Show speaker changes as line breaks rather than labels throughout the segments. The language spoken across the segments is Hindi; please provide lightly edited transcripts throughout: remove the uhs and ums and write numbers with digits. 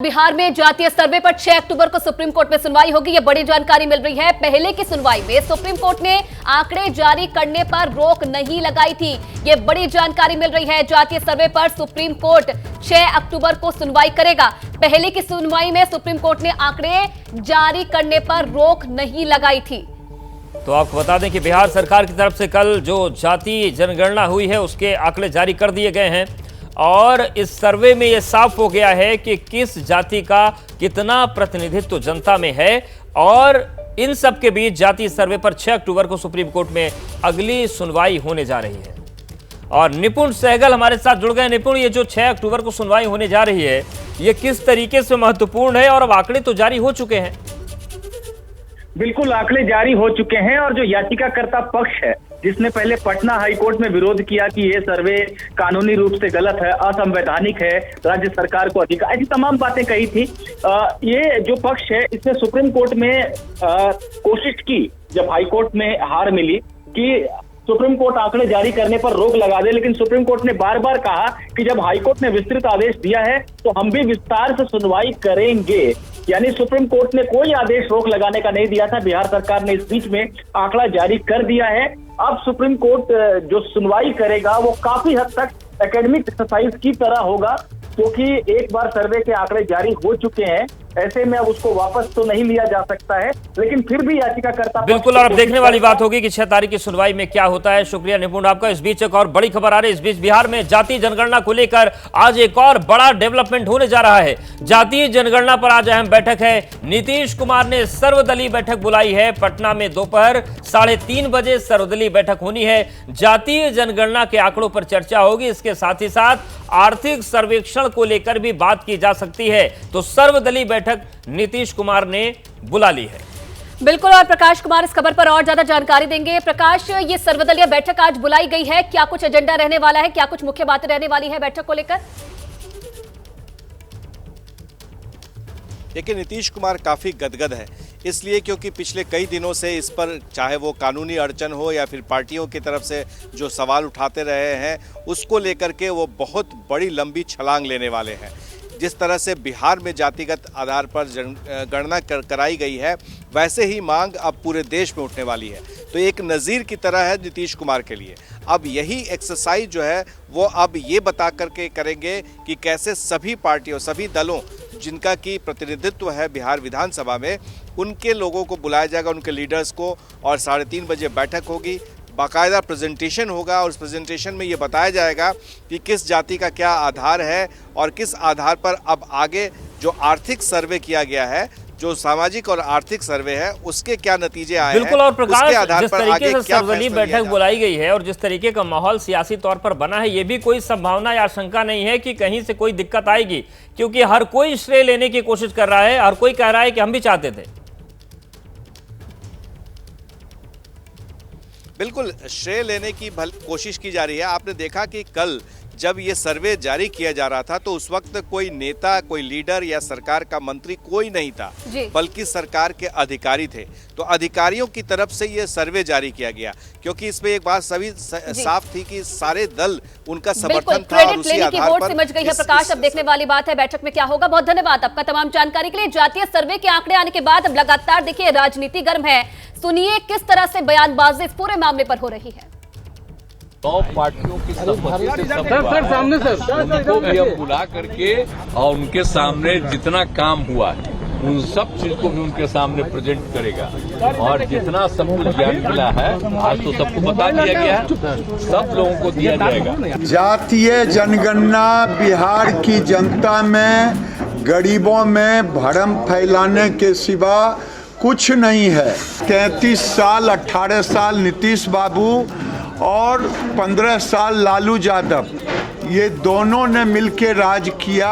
बिहार में जातीय सर्वे पर 6 अक्टूबर को सुप्रीम कोर्ट में सुनवाई होगी। यह बड़ी जानकारी मिल रही है। पहले की सुनवाई में सुप्रीम कोर्ट ने आंकड़े जारी करने पर रोक नहीं लगाई थी। यह बड़ी जानकारी मिल रही है। जातीय सर्वे पर सुप्रीम कोर्ट 6 अक्टूबर को सुनवाई करेगा। पहले की सुनवाई में सुप्रीम कोर्ट ने आंकड़े जारी करने पर रोक नहीं लगाई थी।
तो आपको बता दें कि बिहार सरकार की तरफ से कल जो जातीय जनगणना हुई है उसके आंकड़े जारी कर दिए गए हैं और इस सर्वे में यह साफ हो गया है कि किस जाति का कितना प्रतिनिधित्व जनता में है और इन सब के बीच जातीय सर्वे पर 6 अक्टूबर को सुप्रीम कोर्ट में अगली सुनवाई होने जा रही है। और निपुण सहगल हमारे साथ जुड़ गए। निपुण, ये जो 6 अक्टूबर को सुनवाई होने जा रही है ये किस तरीके से महत्वपूर्ण है और अब आंकड़े तो जारी हो चुके हैं?
बिल्कुल, आंकड़े जारी हो चुके हैं और जो याचिकाकर्ता पक्ष है जिसने पहले पटना हाईकोर्ट में विरोध किया कि ये सर्वे कानूनी रूप से गलत है, असंवैधानिक है, राज्य सरकार को अधिकार, ऐसी तमाम बातें कही थी। ये जो पक्ष है इसने सुप्रीम कोर्ट में कोशिश की, जब हाईकोर्ट में हार मिली, कि सुप्रीम कोर्ट आंकड़े जारी करने पर रोक लगा दे, लेकिन सुप्रीम कोर्ट ने बार बार कहा कि जब हाईकोर्ट ने विस्तृत आदेश दिया है तो हम भी विस्तार से सुनवाई करेंगे। यानी सुप्रीम कोर्ट ने कोई आदेश रोक लगाने का नहीं दिया था। बिहार सरकार ने इस बीच में आंकड़ा जारी कर दिया है। अब सुप्रीम कोर्ट जो सुनवाई करेगा वो काफी हद तक एकेडमिक एक्सरसाइज की तरह होगा, क्योंकि एक बार सर्वे के आंकड़े जारी हो चुके हैं। ऐसे में अब उसको वापस तो नहीं लिया जा सकता है, लेकिन फिर भी याचिकाकर्ता
बिल्कुल। और अब देखने वाली बात होगी कि 6 तारीख की सुनवाई में क्या होता है। शुक्रिया निपुण आपका। इस बीच एक और बड़ी खबर आ रही है। इस बीच बिहार में जातीय जनगणना को लेकर आज एक और बड़ा डेवलपमेंट होने जा रहा है। जातीय जनगणना पर आज अहम बैठक है। नीतीश कुमार ने सर्वदलीय बैठक बुलाई है। पटना में दोपहर 3:30 बजे सर्वदलीय बैठक होनी है। जातीय जनगणना के आंकड़ों पर चर्चा होगी। इसके साथ ही साथ आर्थिक सर्वेक्षण को लेकर भी बात की जा सकती है। तो सर्वदलीय बैठक नीतीश कुमार ने बुला ली है।
बिल्कुल, और प्रकाश कुमार इस खबर पर और ज्यादा जानकारी देंगे। प्रकाश, ये सर्वदलीय बैठक आज बुलाई गई है, क्या कुछ एजेंडा रहने वाला है, क्या कुछ मुख्य बातें रहने वाली है बैठक को लेकर?
देखिए, नीतीश कुमार काफ़ी गदगद है, इसलिए क्योंकि पिछले कई दिनों से इस पर, चाहे वो कानूनी अड़चन हो या फिर पार्टियों की तरफ से जो सवाल उठाते रहे हैं, उसको लेकर के वो बहुत बड़ी लंबी छलांग लेने वाले हैं। जिस तरह से बिहार में जातिगत आधार पर गणना कराई गई है, वैसे ही मांग अब पूरे देश में उठने वाली है। तो एक नज़ीर की तरह है नीतीश कुमार के लिए। अब यही एक्सरसाइज जो है वो अब ये बता करके करेंगे कि कैसे सभी पार्टियों, सभी दलों जिनका की प्रतिनिधित्व है बिहार विधानसभा में, उनके लोगों को बुलाया जाएगा, उनके लीडर्स को, और 3:30 बजे बैठक होगी। बाकायदा प्रेजेंटेशन होगा और उस प्रेजेंटेशन में ये बताया जाएगा कि किस जाति का क्या आधार है और किस आधार पर अब आगे जो आर्थिक सर्वे किया गया है, जो सामाजिक और आर्थिक सर्वे है, उसके क्या नतीजे आए हैं।
बिल्कुल। और प्रकाश, जिस तरीके से
क्या
सर्वदलीय बैठक बुलाई गई है और जिस तरीके का माहौल सियासी तौर पर बना है, ये भी कोई संभावना या आशंका नहीं है कि कहीं से कोई दिक्कत आएगी, क्योंकि हर कोई श्रेय लेने की कोशिश कर रहा है। हर कोई कह रहा है कि हम भी चाहते थे।
बिल्कुल, श्रेय लेने की कोशिश की जा रही है। आपने देखा कि कल जब ये सर्वे जारी किया जा रहा था तो उस वक्त कोई नेता, कोई लीडर या सरकार का मंत्री कोई नहीं था, बल्कि सरकार के अधिकारी थे। तो अधिकारियों की तरफ से ये सर्वे जारी किया गया, क्योंकि इसमें एक बात सभी साफ थी कि सारे दल उनका समर्थन था और उसी आधार पर
समझ गई है। प्रकाश, अब देखने वाली बात है बैठक में क्या होगा। बहुत धन्यवाद आपका तमाम जानकारी के लिए। जातीय सर्वे के आंकड़े आने के बाद अब लगातार देखिए राजनीति गर्म है। सुनिए किस तरह से बयानबाजी इस पूरे मामले पर हो रही है।
9 पार्टियों की सहमति से सामने सर उनको भी अब बुला करके और उनके सामने जितना काम हुआ है उन सब चीज को भी उनके सामने प्रेजेंट करेगा। और जितना सब कुछ ज्ञान मिला है आज तो सबको बता दिया गया है, सब लोगों को दिया जाएगा।
जातीय जनगणना बिहार की जनता में, गरीबों में भ्रम फैलाने के सिवा कुछ नहीं है। 33 साल, 18 साल नीतीश बाबू और 15 साल लालू यादव, ये दोनों ने मिलकर राज किया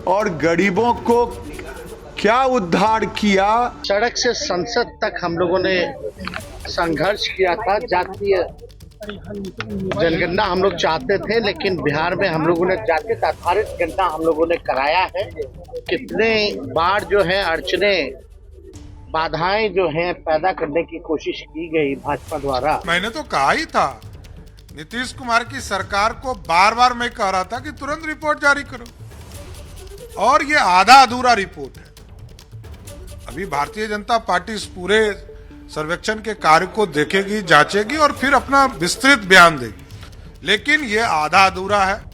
और गरीबों को क्या उद्धार किया।
सड़क से संसद तक हम लोगों ने संघर्ष किया था। जातीय जनगणना हम लोग चाहते थे, लेकिन बिहार में हम लोगों ने जातीय आधारित गणना हम लोगों ने कराया है। कितने बार जो है अड़चने, बाधाएं जो हैं पैदा करने की कोशिश की गई भाजपा द्वारा।
मैंने तो कहा ही था, नीतीश कुमार की सरकार को बार बार मैं कह रहा था कि तुरंत रिपोर्ट जारी करो। और ये आधा अधूरा रिपोर्ट है। अभी भारतीय जनता पार्टी इस पूरे सर्वेक्षण के कार्य को देखेगी, जांचेगी और फिर अपना विस्तृत बयान देगी, लेकिन ये आधा अधूरा है।